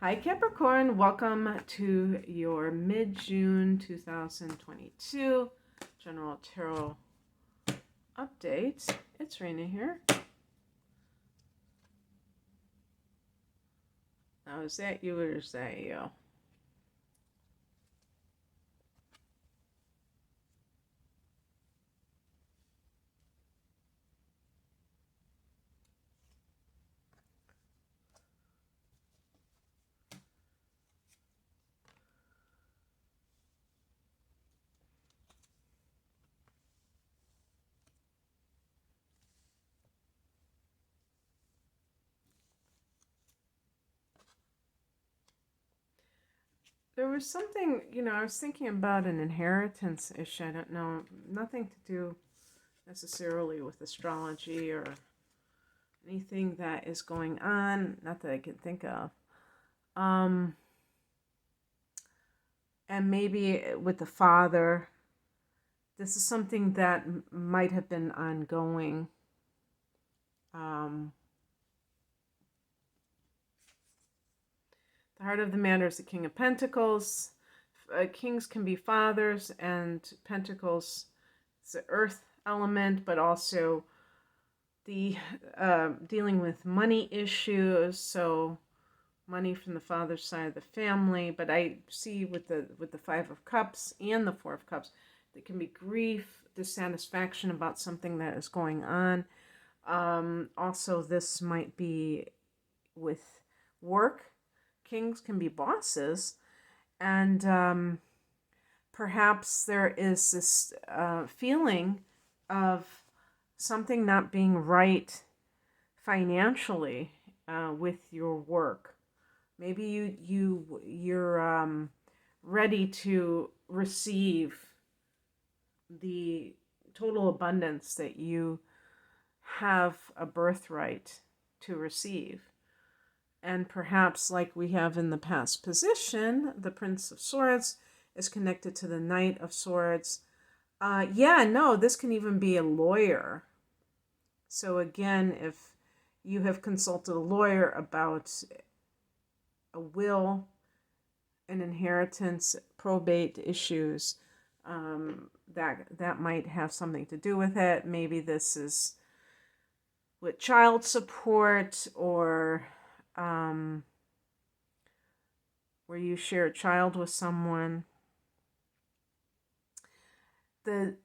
Hi Capricorn, welcome to your mid-June 2022 General Tarot update. It's Raina here. Now is that you or is that you? There was something, I was thinking about an inheritance issue. I don't know, nothing to do necessarily with astrology or anything that is going on, not that I can think of. And maybe with the father, this is something that might have been ongoing. The heart of the matter is the King of Pentacles. Kings can be fathers, and Pentacles is the earth element, but also the dealing with money issues. So money from the father's side of the family. But I see with the Five of Cups and the Four of Cups, there can be grief, dissatisfaction about something that is going on. Also, this might be with work. Kings can be bosses, and perhaps there is this feeling of something not being right financially with your work. Maybe you're ready to receive the total abundance that you have a birthright to receive. And perhaps, like we have in the past position, the Prince of Swords is connected to the Knight of Swords. This can even be a lawyer. So again, if you have consulted a lawyer about a will, an inheritance, probate issues, that might have something to do with it. Maybe this is with child support, or where you share a child with someone. The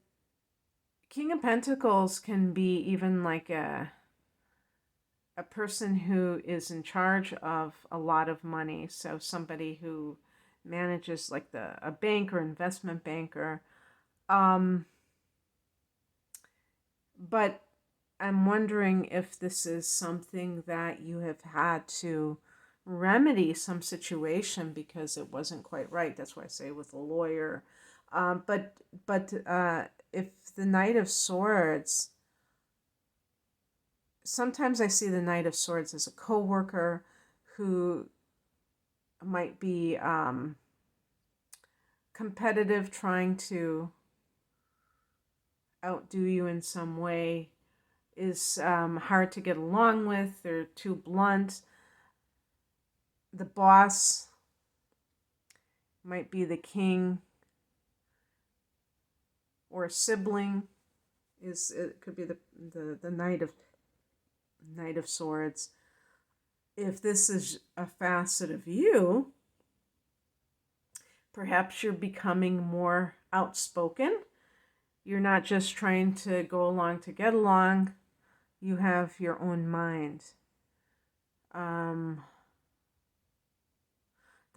King of Pentacles can be even like a person who is in charge of a lot of money. So somebody who manages like a bank or investment banker. But I'm wondering if this is something that you have had to remedy some situation because it wasn't quite right. That's why I say with a lawyer. But if the Knight of Swords, sometimes I see the Knight of Swords as a co-worker who might be competitive, trying to outdo you in some way, is hard to get along with. They're too blunt. The boss might be the king, or a sibling. It could be the Knight of Swords. If this is a facet of you, perhaps you're becoming more outspoken. You're not just trying to go along to get along. You have your own mind. The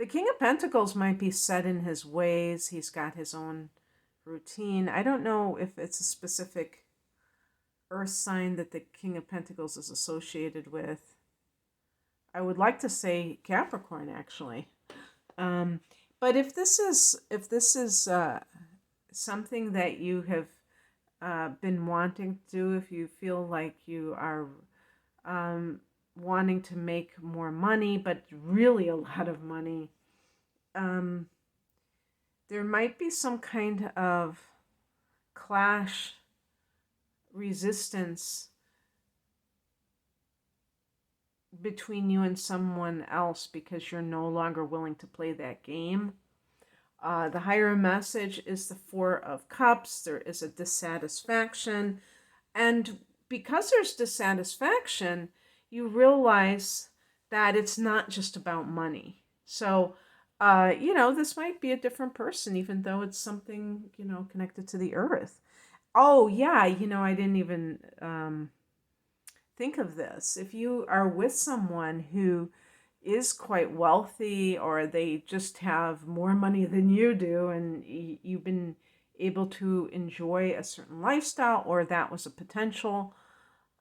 King of Pentacles might be set in his ways. He's got his own routine. I don't know if it's a specific earth sign that the King of Pentacles is associated with. I would like to say Capricorn, actually. But if this is something that you have been wanting to do, if you feel like you are wanting to make more money, but really a lot of money, there might be some kind of clash, resistance between you and someone else because you're no longer willing to play that game. The higher message is the Four of Cups. There is a dissatisfaction. And because there's dissatisfaction, you realize that it's not just about money. So, this might be a different person, even though it's something, connected to the earth. Oh, yeah, I didn't even think of this. If you are with someone who is quite wealthy, or they just have more money than you do, and you've been able to enjoy a certain lifestyle, or that was a potential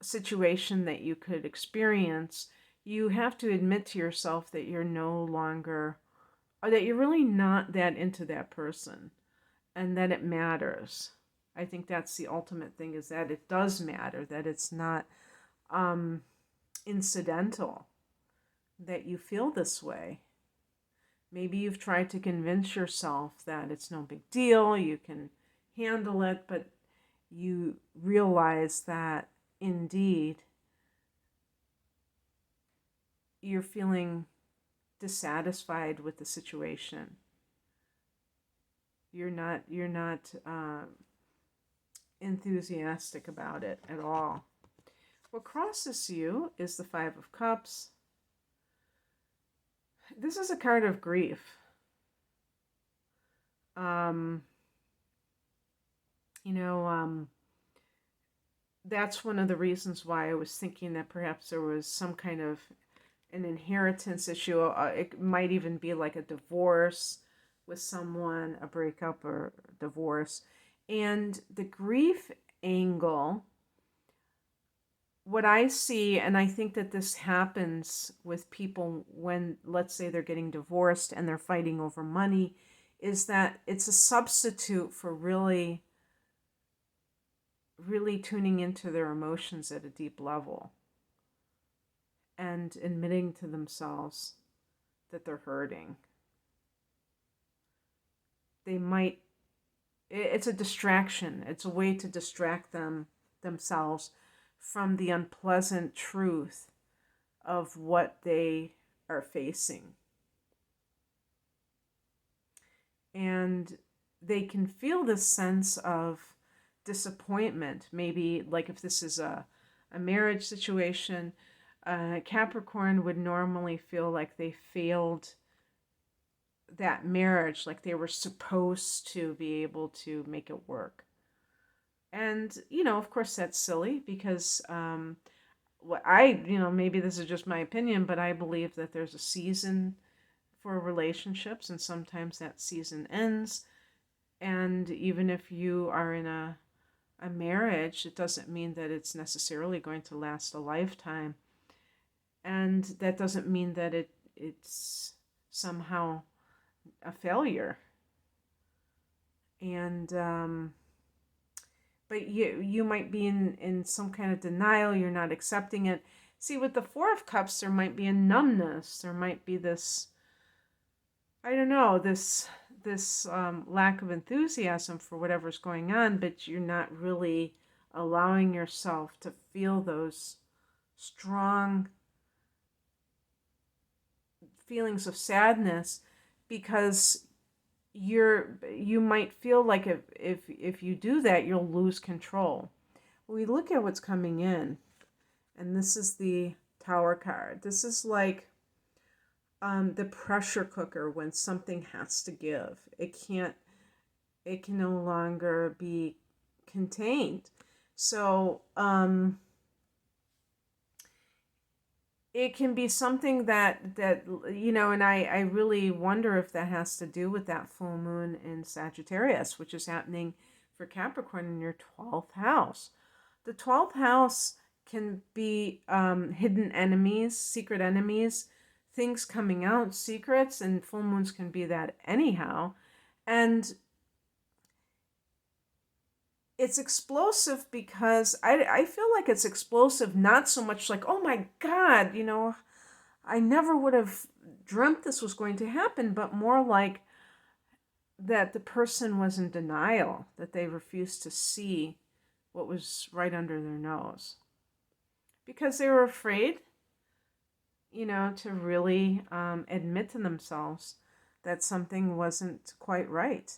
situation that you could experience, you have to admit to yourself that you're no longer, or that you're really not that into that person, and that it matters. I think that's the ultimate thing, is that it does matter, that it's not incidental that you feel this way. Maybe you've tried to convince yourself that it's no big deal, you can handle it, but you realize that indeed you're feeling dissatisfied with the situation. You're not enthusiastic about it at all. What crosses you is the Five of Cups. This is a card of grief. That's one of the reasons why I was thinking that perhaps there was some kind of an inheritance issue. It might even be like a divorce with someone, a breakup or divorce. And the grief angle, what I see, and I think that this happens with people when, let's say, they're getting divorced and they're fighting over money, is that it's a substitute for really tuning into their emotions at a deep level and admitting to themselves that they're hurting. It's a distraction. It's a way to distract themselves from the unpleasant truth of what they are facing. And they can feel this sense of disappointment. Maybe like if this is a marriage situation, Capricorn would normally feel like they failed that marriage, like they were supposed to be able to make it work. And, of course that's silly because maybe this is just my opinion, but I believe that there's a season for relationships, and sometimes that season ends. And even if you are in a marriage, it doesn't mean that it's necessarily going to last a lifetime. And that doesn't mean that it's somehow a failure. And but you might be in some kind of denial. You're not accepting it. See, with the Four of Cups, there might be a numbness. There might be this, I don't know, this lack of enthusiasm for whatever's going on, but you're not really allowing yourself to feel those strong feelings of sadness, because you might feel like if you do that, you'll lose control. We look at what's coming in, and this is the Tower card. This is like the pressure cooker when something has to give. It can no longer be contained. So it can be something that and I really wonder if that has to do with that full moon in Sagittarius, which is happening for Capricorn in your 12th house. The 12th house can be hidden enemies, secret enemies, things coming out, secrets, and full moons can be that anyhow. And it's explosive because I feel like it's explosive, not so much like, oh my God, I never would have dreamt this was going to happen, but more like that the person was in denial, that they refused to see what was right under their nose. Because they were afraid to really admit to themselves that something wasn't quite right.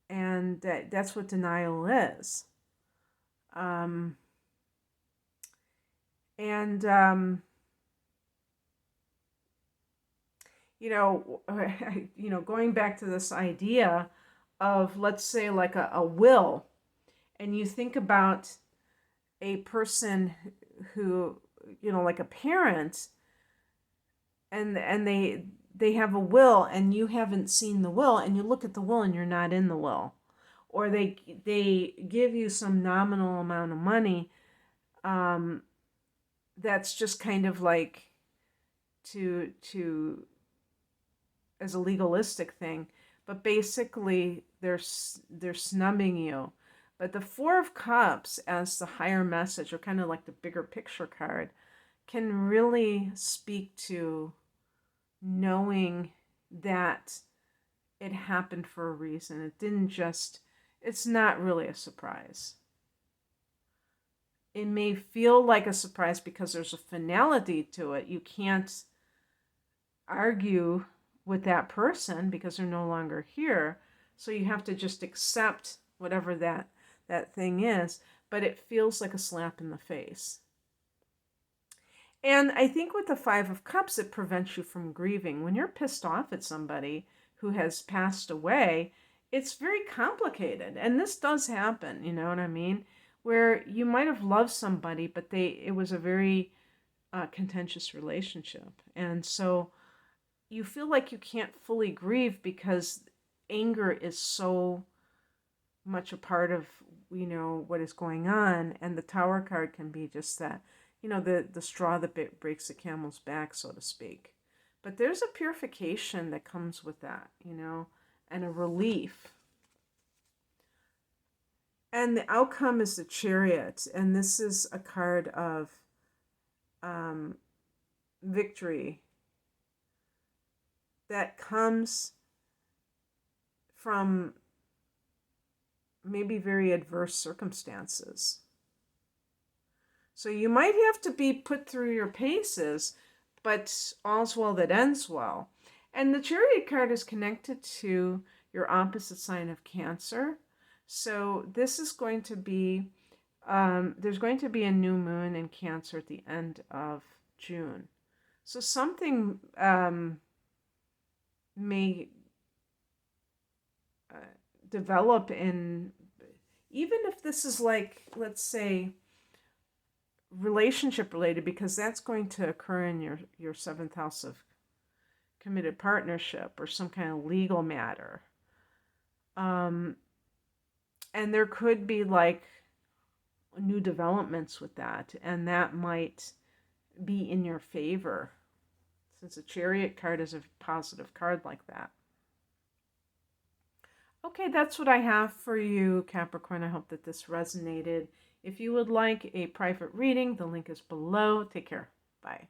And that's what denial is. Um, and, going back to this idea of, let's say, like a will, and you think about a person who, like a parent, and they have a will and you haven't seen the will, and you look at the will and you're not in the will, or they give you some nominal amount of money, that's just kind of like to as a legalistic thing, but basically they're snubbing you. But the Four of Cups as the higher message, or kind of like the bigger picture card, can really speak to knowing that it happened for a reason. It didn't just, it's not really a surprise. It may feel like a surprise because there's a finality to it. You can't argue with that person because they're no longer here. So you have to just accept whatever that thing is. But it feels like a slap in the face. And I think with the Five of Cups, it prevents you from grieving. When you're pissed off at somebody who has passed away, it's very complicated. And this does happen, you know what I mean? Where you might have loved somebody, but it was a very contentious relationship. And so you feel like you can't fully grieve because anger is so much a part of, what is going on. And the Tower card can be just that, the straw that breaks the camel's back, so to speak. But there's a purification that comes with that, and a relief. And the outcome is the Chariot. And this is a card of victory that comes from maybe very adverse circumstances. So you might have to be put through your paces, but all's well that ends well. And the Chariot card is connected to your opposite sign of Cancer. So this is going to be, there's going to be a new moon in Cancer at the end of June. So something may develop in, even if this is like, let's say, relationship related, because that's going to occur in your seventh house of committed partnership or some kind of legal matter. And there could be like new developments with that, and that might be in your favor, since a Chariot card is a positive card like that. Okay, that's what I have for you, Capricorn. I hope that this resonated. If you would like a private reading, the link is below. Take care. Bye.